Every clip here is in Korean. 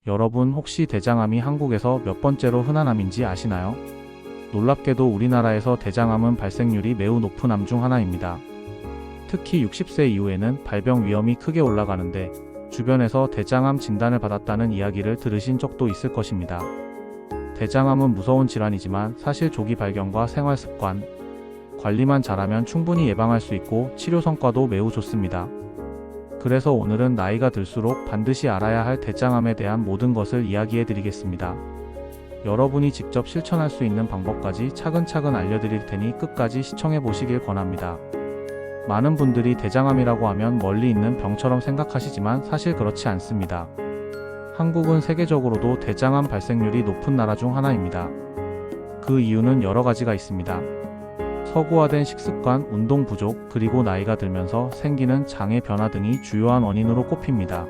여러분 혹시 대장암이 한국에서 몇 번째로 흔한 암인지 아시나요? 놀랍게도 우리나라에서 대장암은 발생률이 매우 높은 암 중 하나입니다. 특히 60세 이후에는 발병 위험이 크게 올라가는데 주변에서 대장암 진단을 받았다는 이야기를 들으신 적도 있을 것입니다. 대장암은 무서운 질환이지만 사실 조기 발견과 생활 습관, 관리만 잘하면 충분히 예방할 수 있고 치료 성과도 매우 좋습니다. 그래서 오늘은 나이가 들수록 반드시 알아야 할 대장암에 대한 모든 것을 이야기해 드리겠습니다. 여러분이 직접 실천할 수 있는 방법까지 차근차근 알려드릴 테니 끝까지 시청해 보시길 권합니다. 많은 분들이 대장암이라고 하면 멀리 있는 병처럼 생각하시지만 사실 그렇지 않습니다. 한국은 세계적으로도 대장암 발생률이 높은 나라 중 하나입니다. 그 이유는 여러 가지가 있습니다. 서구화된 식습관, 운동 부족, 그리고 나이가 들면서 생기는 장애 변화 등이 주요한 원인으로 꼽힙니다.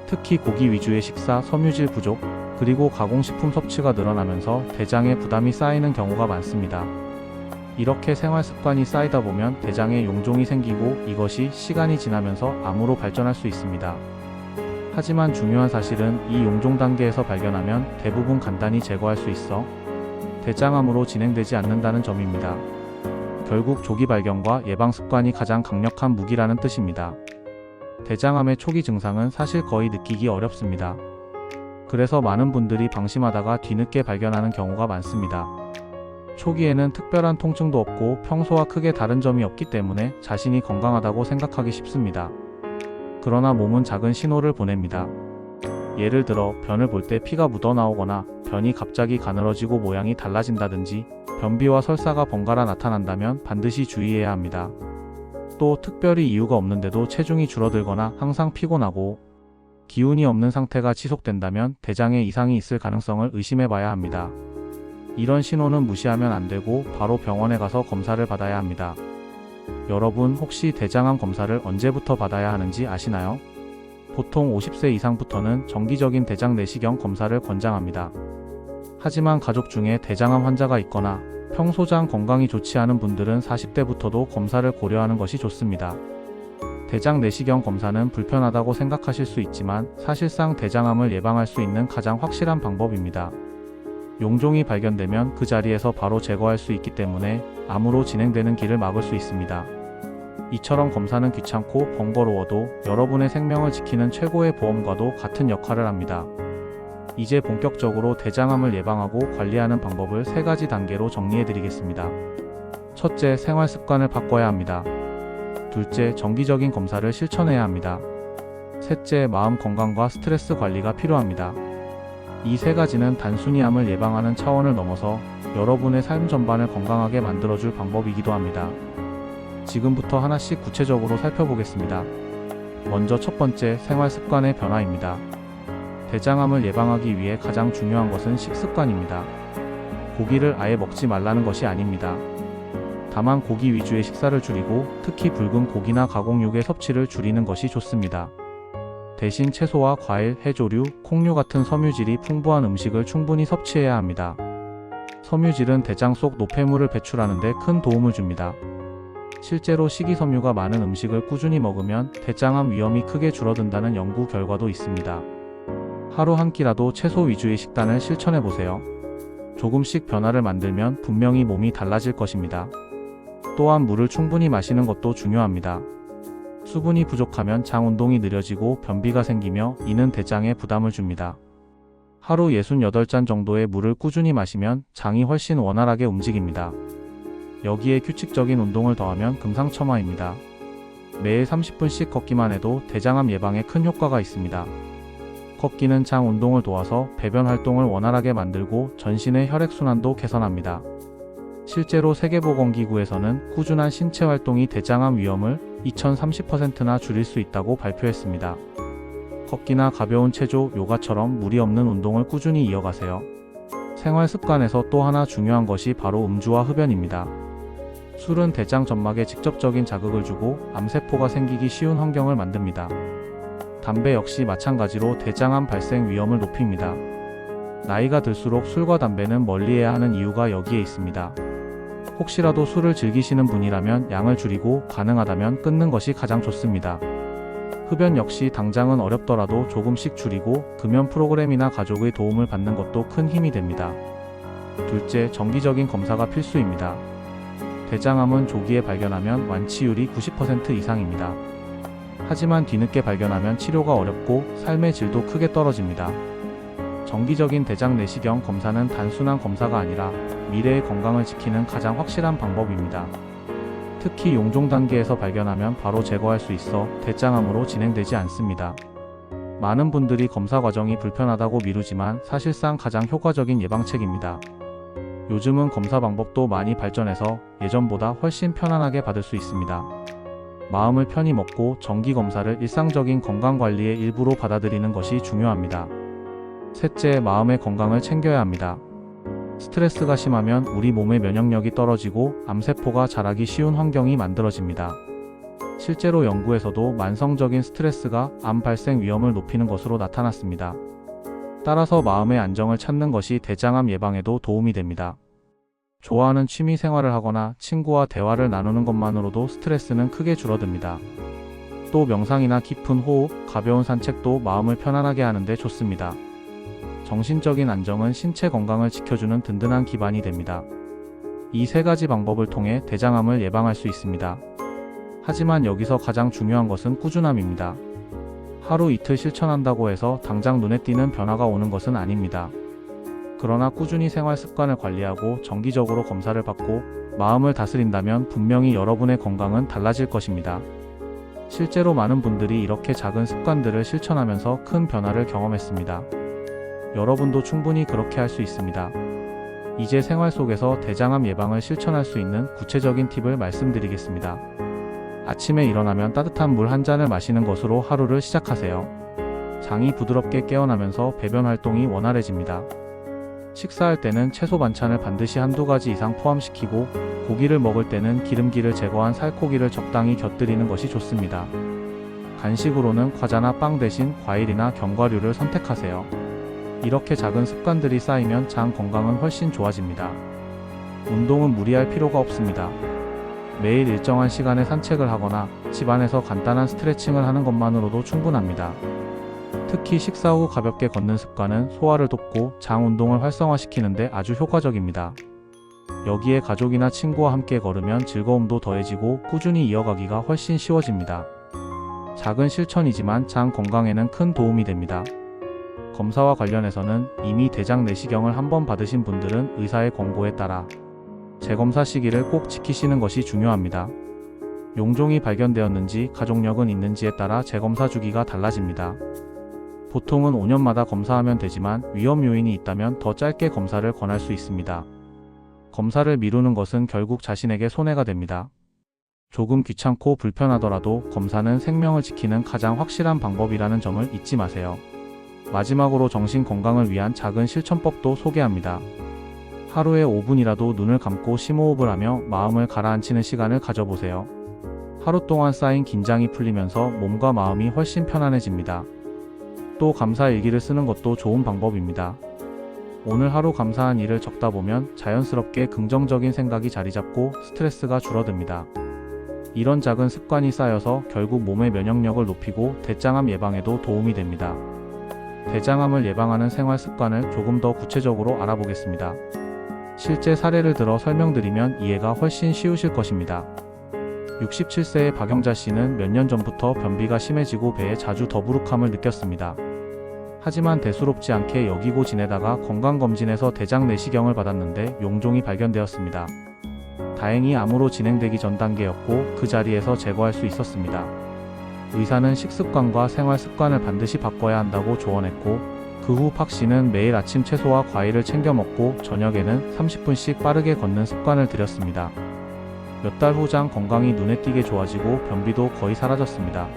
특히 고기 위주의 식사, 섬유질 부족, 그리고 가공식품 섭취가 늘어나면서 대장에 부담이 쌓이는 경우가 많습니다. 이렇게 생활 습관이 쌓이다 보면 대장에 용종이 생기고 이것이 시간이 지나면서 암으로 발전할 수 있습니다. 하지만 중요한 사실은 이 용종 단계에서 발견하면 대부분 간단히 제거할 수 있어 대장암으로 진행되지 않는다는 점입니다. 결국 조기 발견과 예방 습관이 가장 강력한 무기라는 뜻입니다. 대장암의 초기 증상은 사실 거의 느끼기 어렵습니다. 그래서 많은 분들이 방심하다가 뒤늦게 발견하는 경우가 많습니다. 초기에는 특별한 통증도 없고 평소와 크게 다른 점이 없기 때문에 자신이 건강하다고 생각하기 쉽습니다. 그러나 몸은 작은 신호를 보냅니다. 예를 들어 변을 볼 때 피가 묻어나오거나 변이 갑자기 가늘어지고 모양이 달라진다든지 변비와 설사가 번갈아 나타난다면 반드시 주의해야 합니다. 또 특별히 이유가 없는데도 체중이 줄어들거나 항상 피곤하고 기운이 없는 상태가 지속된다면 대장에 이상이 있을 가능성을 의심해 봐야 합니다. 이런 신호는 무시하면 안 되고 바로 병원에 가서 검사를 받아야 합니다. 여러분 혹시 대장암 검사를 언제부터 받아야 하는지 아시나요? 보통 50세 이상부터는 정기적인 대장 내시경 검사를 권장합니다. 하지만 가족 중에 대장암 환자가 있거나 평소장 건강이 좋지 않은 분들은 40대부터도 검사를 고려하는 것이 좋습니다. 대장 내시경 검사는 불편하다고 생각하실 수 있지만 사실상 대장암을 예방할 수 있는 가장 확실한 방법입니다. 용종이 발견되면 그 자리에서 바로 제거할 수 있기 때문에 암으로 진행되는 길을 막을 수 있습니다. 이처럼 검사는 귀찮고 번거로워도 여러분의 생명을 지키는 최고의 보험과도 같은 역할을 합니다. 이제 본격적으로 대장암을 예방하고 관리하는 방법을 3가지 단계로 정리해 드리겠습니다. 첫째, 생활 습관을 바꿔야 합니다. 둘째, 정기적인 검사를 실천해야 합니다. 셋째, 마음 건강과 스트레스 관리가 필요합니다. 이 3가지는 단순히 암을 예방하는 차원을 넘어서 여러분의 삶 전반을 건강하게 만들어줄 방법이기도 합니다. 지금부터 하나씩 구체적으로 살펴보겠습니다. 먼저 첫 번째, 생활 습관의 변화입니다. 대장암을 예방하기 위해 가장 중요한 것은 식습관입니다. 고기를 아예 먹지 말라는 것이 아닙니다. 다만 고기 위주의 식사를 줄이고 특히 붉은 고기나 가공육의 섭취를 줄이는 것이 좋습니다. 대신 채소와 과일, 해조류, 콩류 같은 섬유질이 풍부한 음식을 충분히 섭취해야 합니다. 섬유질은 대장 속 노폐물을 배출하는 데 큰 도움을 줍니다. 실제로 식이섬유가 많은 음식을 꾸준히 먹으면 대장암 위험이 크게 줄어든다는 연구 결과도 있습니다. 하루 한 끼라도 채소 위주의 식단을 실천해 보세요. 조금씩 변화를 만들면 분명히 몸이 달라질 것입니다. 또한 물을 충분히 마시는 것도 중요합니다. 수분이 부족하면 장 운동이 느려지고 변비가 생기며 이는 대장에 부담을 줍니다. 하루 68잔 정도의 물을 꾸준히 마시면 장이 훨씬 원활하게 움직입니다. 여기에 규칙적인 운동을 더하면 금상첨화입니다. 매일 30분씩 걷기만 해도 대장암 예방에 큰 효과가 있습니다. 걷기는 장 운동을 도와서 배변 활동을 원활하게 만들고 전신의 혈액순환도 개선합니다. 실제로 세계보건기구에서는 꾸준한 신체 활동이 대장암 위험을 2030%나 줄일 수 있다고 발표했습니다. 걷기나 가벼운 체조, 요가처럼 무리 없는 운동을 꾸준히 이어가세요. 생활 습관에서 또 하나 중요한 것이 바로 음주와 흡연입니다. 술은 대장 점막에 직접적인 자극을 주고 암세포가 생기기 쉬운 환경을 만듭니다. 담배 역시 마찬가지로 대장암 발생 위험을 높입니다. 나이가 들수록 술과 담배는 멀리해야 하는 이유가 여기에 있습니다. 혹시라도 술을 즐기시는 분이라면 양을 줄이고 가능하다면 끊는 것이 가장 좋습니다. 흡연 역시 당장은 어렵더라도 조금씩 줄이고 금연 프로그램이나 가족의 도움을 받는 것도 큰 힘이 됩니다. 둘째, 정기적인 검사가 필수입니다. 대장암은 조기에 발견하면 완치율이 90% 이상입니다. 하지만 뒤늦게 발견하면 치료가 어렵고 삶의 질도 크게 떨어집니다. 정기적인 대장 내시경 검사는 단순한 검사가 아니라 미래의 건강을 지키는 가장 확실한 방법입니다. 특히 용종 단계에서 발견하면 바로 제거할 수 있어 대장암으로 진행되지 않습니다. 많은 분들이 검사 과정이 불편하다고 미루지만 사실상 가장 효과적인 예방책입니다. 요즘은 검사 방법도 많이 발전해서 예전보다 훨씬 편안하게 받을 수 있습니다. 마음을 편히 먹고 정기 검사를 일상적인 건강관리의 일부로 받아들이는 것이 중요합니다. 셋째, 마음의 건강을 챙겨야 합니다. 스트레스가 심하면 우리 몸의 면역력이 떨어지고 암세포가 자라기 쉬운 환경이 만들어집니다. 실제로 연구에서도 만성적인 스트레스가 암 발생 위험을 높이는 것으로 나타났습니다. 따라서 마음의 안정을 찾는 것이 대장암 예방에도 도움이 됩니다. 좋아하는 취미 생활을 하거나 친구와 대화를 나누는 것만으로도 스트레스는 크게 줄어듭니다. 또 명상이나 깊은 호흡, 가벼운 산책도 마음을 편안하게 하는데 좋습니다. 정신적인 안정은 신체 건강을 지켜주는 든든한 기반이 됩니다. 이 세 가지 방법을 통해 대장암을 예방할 수 있습니다. 하지만 여기서 가장 중요한 것은 꾸준함입니다. 하루 이틀 실천한다고 해서 당장 눈에 띄는 변화가 오는 것은 아닙니다. 그러나 꾸준히 생활 습관을 관리하고 정기적으로 검사를 받고 마음을 다스린다면 분명히 여러분의 건강은 달라질 것입니다. 실제로 많은 분들이 이렇게 작은 습관들을 실천하면서 큰 변화를 경험했습니다. 여러분도 충분히 그렇게 할 수 있습니다. 이제 생활 속에서 대장암 예방을 실천할 수 있는 구체적인 팁을 말씀드리겠습니다. 아침에 일어나면 따뜻한 물 한 잔을 마시는 것으로 하루를 시작하세요. 장이 부드럽게 깨어나면서 배변 활동이 원활해집니다. 식사할 때는 채소 반찬을 반드시 한두 가지 이상 포함시키고 고기를 먹을 때는 기름기를 제거한 살코기를 적당히 곁들이는 것이 좋습니다. 간식으로는 과자나 빵 대신 과일이나 견과류를 선택하세요. 이렇게 작은 습관들이 쌓이면 장 건강은 훨씬 좋아집니다. 운동은 무리할 필요가 없습니다. 매일 일정한 시간에 산책을 하거나 집안에서 간단한 스트레칭을 하는 것만으로도 충분합니다. 특히 식사 후 가볍게 걷는 습관은 소화를 돕고 장 운동을 활성화시키는데 아주 효과적입니다. 여기에 가족이나 친구와 함께 걸으면 즐거움도 더해지고 꾸준히 이어가기가 훨씬 쉬워집니다. 작은 실천이지만 장 건강에는 큰 도움이 됩니다. 검사와 관련해서는 이미 대장 내시경을 한번 받으신 분들은 의사의 권고에 따라 재검사 시기를 꼭 지키시는 것이 중요합니다. 용종이 발견되었는지 가족력은 있는지에 따라 재검사 주기가 달라집니다. 보통은 5년마다 검사하면 되지만 위험 요인이 있다면 더 짧게 검사를 권할 수 있습니다. 검사를 미루는 것은 결국 자신에게 손해가 됩니다. 조금 귀찮고 불편하더라도 검사는 생명을 지키는 가장 확실한 방법이라는 점을 잊지 마세요. 마지막으로 정신 건강을 위한 작은 실천법도 소개합니다. 하루에 5분이라도 눈을 감고 심호흡을 하며 마음을 가라앉히는 시간을 가져보세요. 하루 동안 쌓인 긴장이 풀리면서 몸과 마음이 훨씬 편안해집니다. 또 감사 일기를 쓰는 것도 좋은 방법입니다. 오늘 하루 감사한 일을 적다 보면 자연스럽게 긍정적인 생각이 자리 잡고 스트레스가 줄어듭니다. 이런 작은 습관이 쌓여서 결국 몸의 면역력을 높이고 대장암 예방에도 도움이 됩니다. 대장암을 예방하는 생활 습관을 조금 더 구체적으로 알아보겠습니다. 실제 사례를 들어 설명드리면 이해가 훨씬 쉬우실 것입니다. 67세의 박영자 씨는 몇 년 전부터 변비가 심해지고 배에 자주 더부룩함을 느꼈습니다. 하지만 대수롭지 않게 여기고 지내다가 건강검진에서 대장 내시경을 받았는데 용종이 발견되었습니다. 다행히 암으로 진행되기 전 단계였고 그 자리에서 제거할 수 있었습니다. 의사는 식습관과 생활 습관을 반드시 바꿔야 한다고 조언했고 그 후 박 씨는 매일 아침 채소와 과일을 챙겨 먹고 저녁에는 30분씩 빠르게 걷는 습관을 들였습니다. 몇 달 후 장 건강이 눈에 띄게 좋아지고 변비도 거의 사라졌습니다.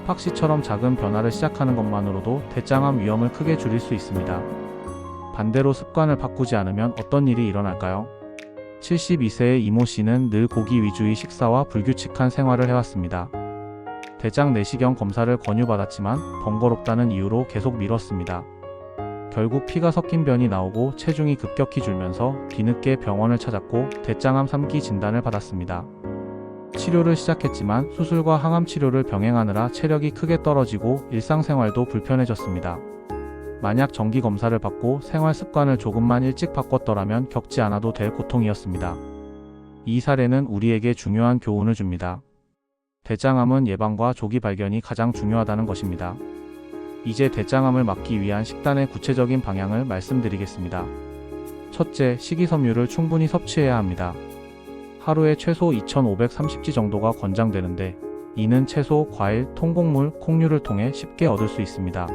박 씨처럼 작은 변화를 시작하는 것만으로도 대장암 위험을 크게 줄일 수 있습니다. 반대로 습관을 바꾸지 않으면 어떤 일이 일어날까요? 72세의 이모 씨는 늘 고기 위주의 식사와 불규칙한 생활을 해왔습니다. 대장 내시경 검사를 권유받았지만 번거롭다는 이유로 계속 미뤘습니다. 결국 피가 섞인 변이 나오고 체중이 급격히 줄면서 뒤늦게 병원을 찾았고 대장암 3기 진단을 받았습니다. 치료를 시작했지만 수술과 항암 치료를 병행하느라 체력이 크게 떨어지고 일상생활도 불편해졌습니다. 만약 정기 검사를 받고 생활 습관을 조금만 일찍 바꿨더라면 겪지 않아도 될 고통이었습니다. 이 사례는 우리에게 중요한 교훈을 줍니다. 대장암은 예방과 조기 발견이 가장 중요하다는 것입니다. 이제 대장암을 막기 위한 식단의 구체적인 방향을 말씀드리겠습니다. 첫째, 식이섬유를 충분히 섭취해야 합니다. 하루에 최소 2530지 정도가 권장되는데 이는 채소, 과일, 통곡물, 콩류를 통해 쉽게 얻을 수 있습니다.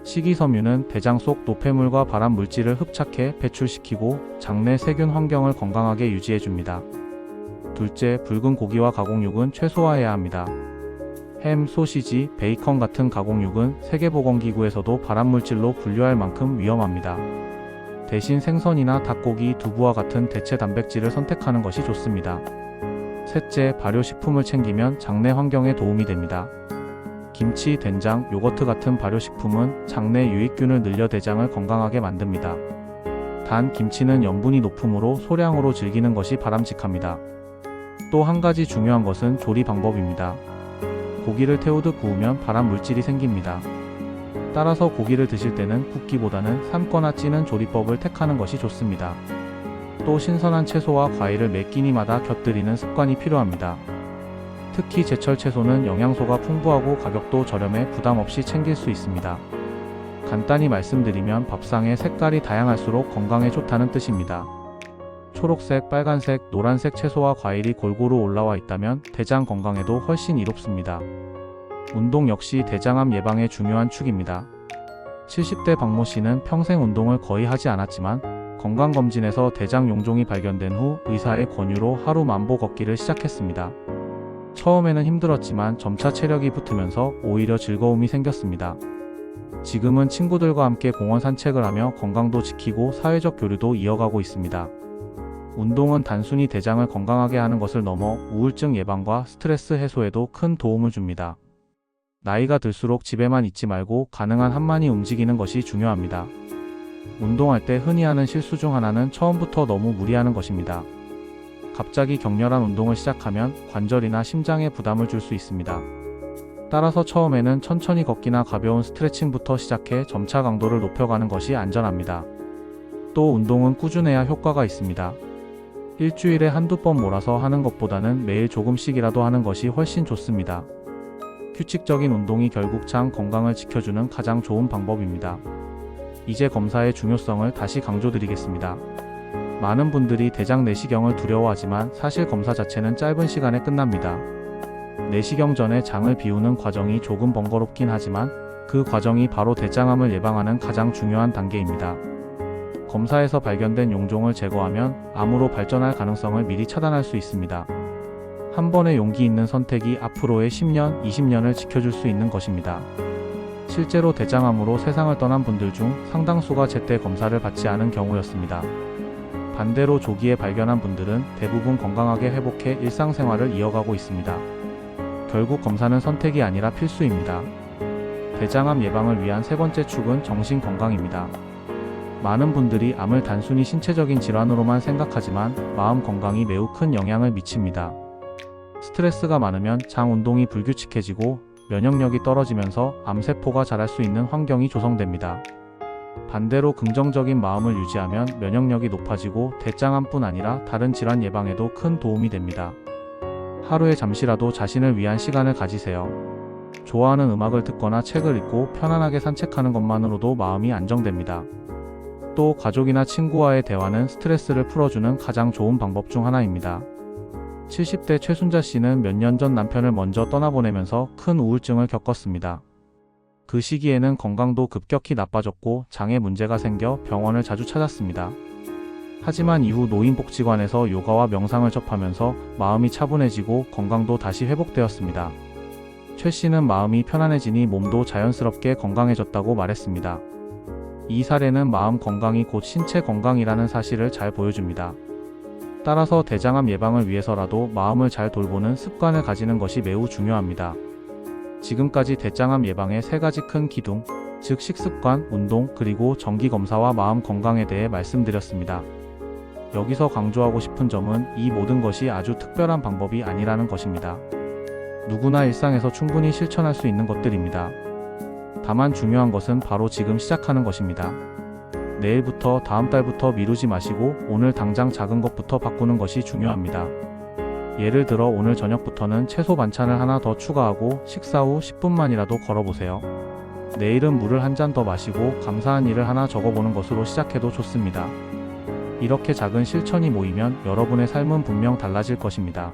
식이섬유는 대장 속 노폐물과 발암 물질을 흡착해 배출시키고 장내 세균 환경을 건강하게 유지해줍니다. 둘째, 붉은 고기와 가공육은 최소화해야 합니다. 햄, 소시지, 베이컨 같은 가공육은 세계보건기구에서도 발암물질로 분류할 만큼 위험합니다. 대신 생선이나 닭고기, 두부와 같은 대체 단백질을 선택하는 것이 좋습니다. 셋째, 발효식품을 챙기면 장내 환경에 도움이 됩니다. 김치, 된장, 요거트 같은 발효식품은 장내 유익균을 늘려 대장을 건강하게 만듭니다. 단, 김치는 염분이 높으므로 소량으로 즐기는 것이 바람직합니다. 또 한 가지 중요한 것은 조리 방법입니다. 고기를 태우듯 구우면 발암 물질이 생깁니다. 따라서 고기를 드실 때는 굽기보다는 삶거나 찌는 조리법을 택하는 것이 좋습니다. 또 신선한 채소와 과일을 매 끼니마다 곁들이는 습관이 필요합니다. 특히 제철 채소는 영양소가 풍부하고 가격도 저렴해 부담 없이 챙길 수 있습니다. 간단히 말씀드리면 밥상의 색깔이 다양할수록 건강에 좋다는 뜻입니다. 초록색, 빨간색, 노란색 채소와 과일이 골고루 올라와 있다면 대장 건강에도 훨씬 이롭습니다. 운동 역시 대장암 예방의 중요한 축입니다. 70대 박모 씨는 평생 운동을 거의 하지 않았지만 건강검진에서 대장 용종이 발견된 후 의사의 권유로 하루 만보 걷기를 시작했습니다. 처음에는 힘들었지만 점차 체력이 붙으면서 오히려 즐거움이 생겼습니다. 지금은 친구들과 함께 공원 산책을 하며 건강도 지키고 사회적 교류도 이어가고 있습니다. 운동은 단순히 대장을 건강하게 하는 것을 넘어 우울증 예방과 스트레스 해소에도 큰 도움을 줍니다. 나이가 들수록 집에만 있지 말고 가능한 한 많이 움직이는 것이 중요합니다. 운동할 때 흔히 하는 실수 중 하나는 처음부터 너무 무리하는 것입니다. 갑자기 격렬한 운동을 시작하면 관절이나 심장에 부담을 줄 수 있습니다. 따라서 처음에는 천천히 걷기나 가벼운 스트레칭부터 시작해 점차 강도를 높여가는 것이 안전합니다. 또 운동은 꾸준해야 효과가 있습니다. 일주일에 한두 번 몰아서 하는 것보다는 매일 조금씩이라도 하는 것이 훨씬 좋습니다. 규칙적인 운동이 결국 장 건강을 지켜주는 가장 좋은 방법입니다. 이제 검사의 중요성을 다시 강조드리겠습니다. 많은 분들이 대장 내시경을 두려워하지만 사실 검사 자체는 짧은 시간에 끝납니다. 내시경 전에 장을 비우는 과정이 조금 번거롭긴 하지만 그 과정이 바로 대장암을 예방하는 가장 중요한 단계입니다. 검사에서 발견된 용종을 제거하면 암으로 발전할 가능성을 미리 차단할 수 있습니다. 한 번의 용기 있는 선택이 앞으로의 10년, 20년을 지켜줄 수 있는 것입니다. 실제로 대장암으로 세상을 떠난 분들 중 상당수가 제때 검사를 받지 않은 경우였습니다. 반대로 조기에 발견한 분들은 대부분 건강하게 회복해 일상생활을 이어가고 있습니다. 결국 검사는 선택이 아니라 필수입니다. 대장암 예방을 위한 세 번째 축은 정신건강입니다. 많은 분들이 암을 단순히 신체적인 질환으로만 생각하지만 마음 건강이 매우 큰 영향을 미칩니다. 스트레스가 많으면 장 운동이 불규칙해지고 면역력이 떨어지면서 암세포가 자랄 수 있는 환경이 조성됩니다. 반대로 긍정적인 마음을 유지하면 면역력이 높아지고 대장암뿐 아니라 다른 질환 예방에도 큰 도움이 됩니다. 하루에 잠시라도 자신을 위한 시간을 가지세요. 좋아하는 음악을 듣거나 책을 읽고 편안하게 산책하는 것만으로도 마음이 안정됩니다. 또 가족이나 친구와의 대화는 스트레스를 풀어주는 가장 좋은 방법 중 하나입니다. 70대 최순자 씨는 몇 년 전 남편을 먼저 떠나보내면서 큰 우울증을 겪었습니다. 그 시기에는 건강도 급격히 나빠졌고 장에 문제가 생겨 병원을 자주 찾았습니다. 하지만 이후 노인복지관에서 요가와 명상을 접하면서 마음이 차분해지고 건강도 다시 회복되었습니다. 최 씨는 마음이 편안해지니 몸도 자연스럽게 건강해졌다고 말했습니다. 이 사례는 마음 건강이 곧 신체 건강이라는 사실을 잘 보여줍니다. 따라서 대장암 예방을 위해서라도 마음을 잘 돌보는 습관을 가지는 것이 매우 중요합니다. 지금까지 대장암 예방의 세 가지 큰 기둥, 즉 식습관, 운동, 그리고 정기검사와 마음 건강에 대해 말씀드렸습니다. 여기서 강조하고 싶은 점은 이 모든 것이 아주 특별한 방법이 아니라는 것입니다. 누구나 일상에서 충분히 실천할 수 있는 것들입니다. 다만 중요한 것은 바로 지금 시작하는 것입니다. 내일부터, 다음 달부터 미루지 마시고 오늘 당장 작은 것부터 바꾸는 것이 중요합니다. 예를 들어 오늘 저녁부터는 채소 반찬을 하나 더 추가하고 식사 후 10분만이라도 걸어보세요. 내일은 물을 한 잔 더 마시고 감사한 일을 하나 적어보는 것으로 시작해도 좋습니다. 이렇게 작은 실천이 모이면 여러분의 삶은 분명 달라질 것입니다.